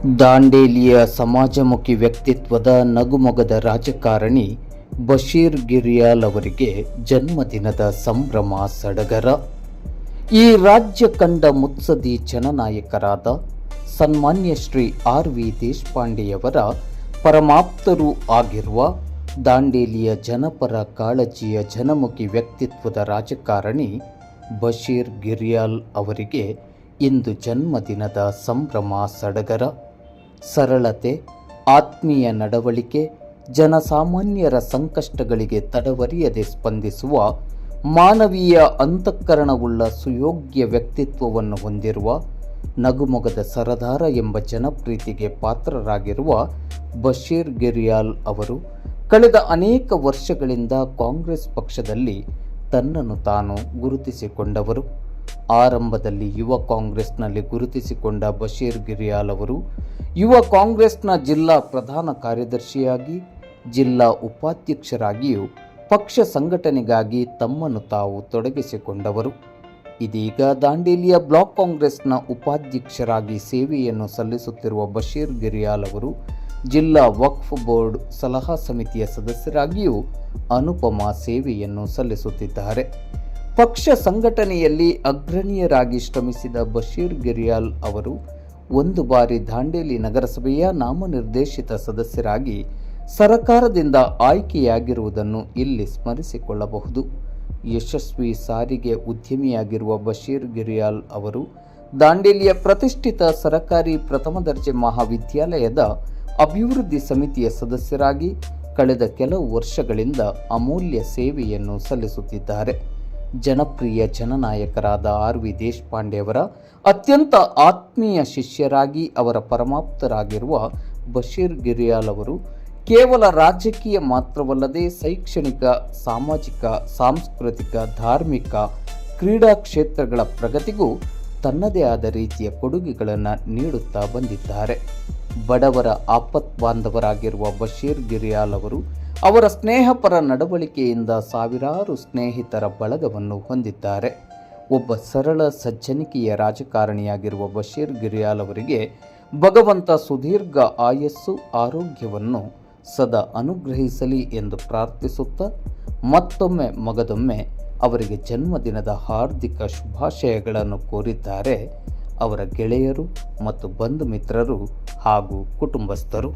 ದಾಂಡೇಲಿಯ ಸಮಾಜಮುಖಿ ವ್ಯಕ್ತಿತ್ವದ ನಗುಮೊಗದ ರಾಜಕಾರಣಿ ಬಶೀರ್ ಗಿರಿಯಾಲ್ ಅವರಿಗೆ ಜನ್ಮದಿನದ ಸಂಭ್ರಮ ಸಡಗರ. ಈ ರಾಜ್ಯ ಕಂಡ ಮುತ್ಸದಿ ಜನನಾಯಕರಾದ ಸನ್ಮಾನ್ಯ ಶ್ರೀ ಆರ್.ವಿ. ದೇಶಪಾಂಡೆಯವರ ಪರಮಾಪ್ತರೂ ಆಗಿರುವ ದಾಂಡೇಲಿಯ ಜನಪರ ಕಾಳಜಿಯ ಜನಮುಖಿ ವ್ಯಕ್ತಿತ್ವದ ರಾಜಕಾರಣಿ ಬಶೀರ್ ಗಿರಿಯಾಲ್ ಅವರಿಗೆ ಇಂದು ಜನ್ಮದಿನದ ಸಂಭ್ರಮ ಸಡಗರ. ಸರಳತೆ, ಆತ್ಮೀಯ ನಡವಳಿಕೆ, ಜನಸಾಮಾನ್ಯರ ಸಂಕಷ್ಟಗಳಿಗೆ ತಡವರಿಯದೆ ಸ್ಪಂದಿಸುವ ಮಾನವೀಯ ಅಂತಃಕರಣವುಳ್ಳ ಸುಯೋಗ್ಯ ವ್ಯಕ್ತಿತ್ವವನ್ನು ಹೊಂದಿರುವ ನಗುಮೊಗದ ಸರದಾರ ಎಂಬ ಜನಪ್ರೀತಿಗೆ ಪಾತ್ರರಾಗಿರುವ ಬಶೀರ್ ಗಿರಿಯಾಲ್ ಅವರು ಕಳೆದ ಅನೇಕ ವರ್ಷಗಳಿಂದ ಕಾಂಗ್ರೆಸ್ ಪಕ್ಷದಲ್ಲಿ ತನ್ನನ್ನು ತಾನು ಗುರುತಿಸಿಕೊಂಡವರು. ಆರಂಭದಲ್ಲಿ ಯುವ ಕಾಂಗ್ರೆಸ್ನಲ್ಲಿ ಗುರುತಿಸಿಕೊಂಡ ಬಶೀರ್ ಗಿರಿಯಾಲ್ ಅವರು ಯುವ ಕಾಂಗ್ರೆಸ್ನ ಜಿಲ್ಲಾ ಪ್ರಧಾನ ಕಾರ್ಯದರ್ಶಿಯಾಗಿ, ಜಿಲ್ಲಾ ಉಪಾಧ್ಯಕ್ಷರಾಗಿಯೂ ಪಕ್ಷ ಸಂಘಟನೆಗಾಗಿ ತಮ್ಮನ್ನು ತಾವು ತೊಡಗಿಸಿಕೊಂಡವರು. ಇದೀಗ ದಾಂಡೇಲಿಯ ಬ್ಲಾಕ್ ಕಾಂಗ್ರೆಸ್ನ ಉಪಾಧ್ಯಕ್ಷರಾಗಿ ಸೇವೆಯನ್ನು ಸಲ್ಲಿಸುತ್ತಿರುವ ಬಶೀರ್ ಗಿರಿಯಾಲ್ ಅವರು ಜಿಲ್ಲಾ ವಕ್ಫ್ ಬೋರ್ಡ್ ಸಲಹಾ ಸಮಿತಿಯ ಸದಸ್ಯರಾಗಿಯೂ ಅನುಪಮ ಸೇವೆಯನ್ನು ಸಲ್ಲಿಸುತ್ತಿದ್ದಾರೆ. ಪಕ್ಷ ಸಂಘಟನೆಯಲ್ಲಿ ಅಗ್ರಣೀಯರಾಗಿ ಶ್ರಮಿಸಿದ ಬಶೀರ್ ಗಿರಿಯಾಲ್ ಅವರು ಒಂದು ಬಾರಿ ದಾಂಡೇಲಿ ನಗರಸಭೆಯ ನಾಮನಿರ್ದೇಶಿತ ಸದಸ್ಯರಾಗಿ ಸರಕಾರದಿಂದ ಆಯ್ಕೆಯಾಗಿರುವುದನ್ನು ಇಲ್ಲಿ ಸ್ಮರಿಸಿಕೊಳ್ಳಬಹುದು. ಯಶಸ್ವಿ ಸಾರಿಗೆ ಉದ್ಯಮಿಯಾಗಿರುವ ಬಶೀರ್ ಗಿರಿಯಾಲ್ ಅವರು ದಾಂಡೇಲಿಯ ಪ್ರತಿಷ್ಠಿತ ಸರಕಾರಿ ಪ್ರಥಮ ದರ್ಜೆ ಮಹಾವಿದ್ಯಾಲಯದ ಅಭಿವೃದ್ಧಿ ಸಮಿತಿಯ ಸದಸ್ಯರಾಗಿ ಕಳೆದ ಕೆಲವು ವರ್ಷಗಳಿಂದ ಅಮೂಲ್ಯ ಸೇವೆಯನ್ನು ಸಲ್ಲಿಸುತ್ತಿದ್ದಾರೆ. ಜನಪ್ರಿಯ ಜನನಾಯಕರಾದ ಆರ್.ವಿ. ದೇಶಪಾಂಡೆಯವರ ಅತ್ಯಂತ ಆತ್ಮೀಯ ಶಿಷ್ಯರಾಗಿ ಅವರ ಪರಮಾಪ್ತರಾಗಿರುವ ಬಶೀರ್ ಗಿರಿಯಾಲ್ ಅವರು ಕೇವಲ ರಾಜಕೀಯ ಮಾತ್ರವಲ್ಲದೆ ಶೈಕ್ಷಣಿಕ, ಸಾಮಾಜಿಕ, ಸಾಂಸ್ಕೃತಿಕ, ಧಾರ್ಮಿಕ, ಕ್ರೀಡಾ ಕ್ಷೇತ್ರಗಳ ಪ್ರಗತಿಗೂ ತನ್ನದೇ ಆದ ರೀತಿಯ ಕೊಡುಗೆಗಳನ್ನು ನೀಡುತ್ತಾ ಬಂದಿದ್ದಾರೆ. ಬಡವರ ಆಪತ್ ಬಾಂಧವರಾಗಿರುವ ಬಶೀರ್ ಗಿರಿಯಾಲ್ ಅವರು ಅವರ ಸ್ನೇಹಪರ ನಡವಳಿಕೆಯಿಂದ ಸಾವಿರಾರು ಸ್ನೇಹಿತರ ಬಳಗವನ್ನು ಹೊಂದಿದ್ದಾರೆ. ಒಬ್ಬ ಸರಳ ಸಜ್ಜನಿಕೆಯ ರಾಜಕಾರಣಿಯಾಗಿರುವ ಬಶೀರ್ ಗಿರಿಯಾಲ್ ಅವರಿಗೆ ಭಗವಂತ ಸುದೀರ್ಘ ಆಯಸ್ಸು, ಆರೋಗ್ಯವನ್ನು ಸದಾ ಅನುಗ್ರಹಿಸಲಿ ಎಂದು ಪ್ರಾರ್ಥಿಸುತ್ತಾ ಮತ್ತೊಮ್ಮೆ ಮಗದೊಮ್ಮೆ ಅವರಿಗೆ ಜನ್ಮದಿನದ ಹಾರ್ದಿಕ ಶುಭಾಶಯಗಳನ್ನು ಕೋರಿದ್ದಾರೆ ಅವರ ಗೆಳೆಯರು ಮತ್ತು ಬಂಧು ಮಿತ್ರರು ಹಾಗೂ ಕುಟುಂಬಸ್ಥರು.